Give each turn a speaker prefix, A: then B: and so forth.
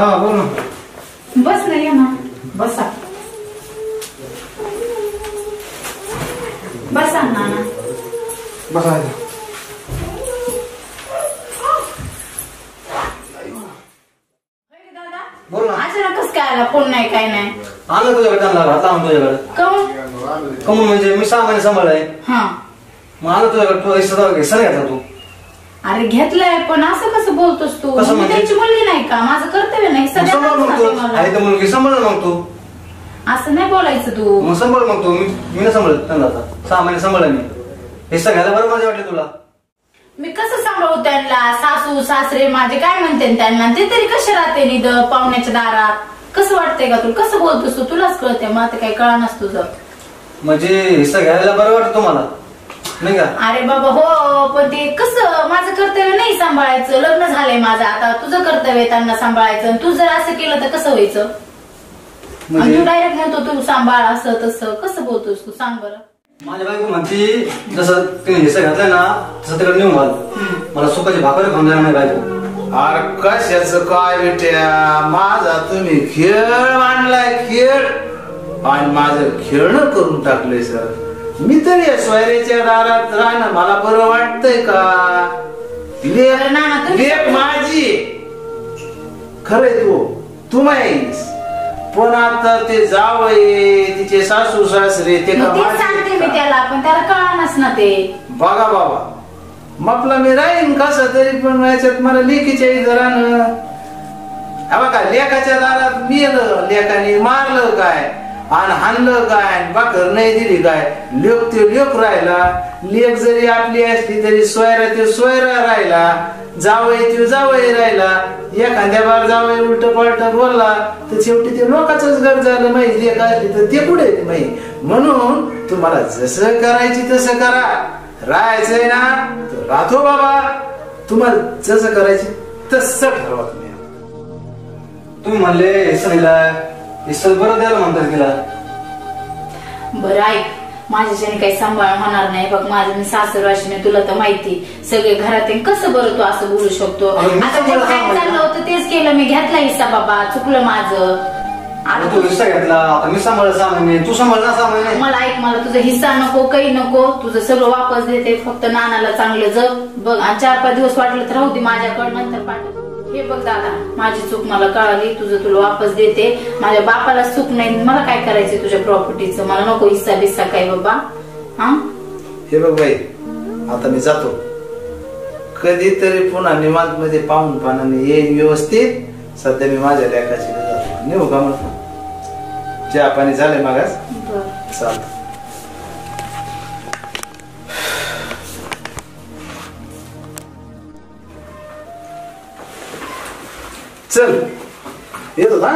A: हा बोल ना.
B: बस ना, ये ना, बसा बसा ना.
A: बसा. बोल ना.
B: अचानक कसं काय आला? फोन नाही, काय नाही.
A: आलं तुझ्याकडे, आणला घातला तुझ्याकडे. कमून म्हणजे मी 6 महिने सांभाळलाय.
B: हा
A: मग आलं तुझ्याकडे, तू सर घेतला तू.
B: अरे घेतलाय, पण असं कसं बोलतोस तू?
A: कसं
B: मी
A: म्हणजे?
B: त्यांची मुलगी नाही का? माझं कर्तव्य नाही
A: सांभाळ मग तू. आहे तर मुलगी सांभाळ मग तू.
B: असं नाही बोलायचं तू.
A: मग सांभाळ मग तू. मी नाही सांभाळत त्यांना आता. 6 महिने सांभाळला मी. हिस्सा घ्यायला बरं माझे वाटले तुला.
B: मी कसं सांभाळू त्यांना? सासू सासरे माझे काय म्हणते त्यांना? ते तरी कसे राहते निध पाहुण्याच्या दारात? कसं वाटतंय का तुला? कसं बोलतोस तू? तुलाच कळते, मला ते काही कळा नसतं तुझं.
A: म्हणजे हिस्सा घ्यायला बरं वाटतं तुम्हाला नाही का?
B: अरे बाबा हो, पण ते कसं, माझं कर्तव्य नाही सांभाळायचं. लग्न झालंय माझं, आता तुझं कर्तव्य त्यांना सांभाळायचं. तू जर असं केलं तर कसं व्हायचं?
A: म्हणजे
B: तू डायरेक्ट म्हणतो तू सांभाळ, असं तसं कसं बोलतोस तू? सांग बरं.
A: माझ्या बायको म्हणती जसं तिने हिस्सा घातलाय ना तसं तिकडे नेऊन घाल. मला सुखाची भाकर खाऊन जाणार नाही बायको.
C: अरे कशाच काय बेट्या, माझा तुम्ही खेळ मांडलाय, खेळ. आणि माझं खेळणं करून टाकलंय सर. मी तरी या सोयऱ्याच्या दारात राहणं मला बरं वाटतंय का? लेक माझी खरंय, तू माहीस. पण आता ते जावई, तिचे सासू सासरे, ते
B: सांगते मी त्याला, पण त्याला कळानच ना ते.
C: बघा बाबा, मपला मी राहीन कसं तरी, पण याच्यात मला लेकीच्या इथं राहणं. बघा, लेकाच्या दारात मेलं, लेकाने मारलं काय आणि हाणलं काय, भाकर नाही दिली काय, लेक ते लेक राहिला. लेक जरी आपली असली तरी सोयरा ते सोयरा राहिला, जावई ते जावई राहिला. एखाद्या बार जावई उलट पलट बोलला तर शेवटी ते लोकांच घर झालं. माहिती लेक असली तर ते पुढे माहिती. म्हणून तुम्हाला जसं करायची तसं करा. राहायचंय ना तर राहतो बाबा. तुम्हाला जसं करायची तसं ठरवा तुम्ही.
A: तुम्ही म्हणले हिस्सा दिलाय, हिस्सा बरं द्यायला म्हणतात तिला.
B: बरं ऐक, माझ्याच्याने काही सांभाळ होणार नाही बघ. माझं मी सासरवाशीने, तुला तर माहिती. सगळे घरात कसं बरं तू असं बोलू शकतो? आता जे काय चाललं होतं तेच केलं मी. घेतला हिस्सा बाबा, चुकलं माझं.
A: आता तू हिस्सा घेतला, आता मी सांभाळ 6 महिने, तू सांभाळ ना 6 महिने.
B: मला ऐक, मला तुझा हिस्सा नको, काही नको. तुझं सगळं वापस देते, फक्त नानाला चांगलं जग बघ. आणि 4-5 दिवस वाटलं तर राहू दे माझ्याकडं, नंतर पाठव. हे बघ दादा, माझी चूक मला कळाली. तुझं तुला वापस देते. माझ्या बापाला चूक नाही. मला काय करायचं तुझ्या प्रॉपर्टीचं? मला नको हिस्सा बिस्सा काय बाबा. हा
C: हे बघ बाई, आता मी जातो. कधीतरी पुन्हा निवांत मध्ये पाहून पानाने येईन व्यवस्थित. सध्या मी माझ्या लेकाची जातो. नेऊ का म्हणतो? चहा पाणी झाले मागास? चालत. चल येतो ना.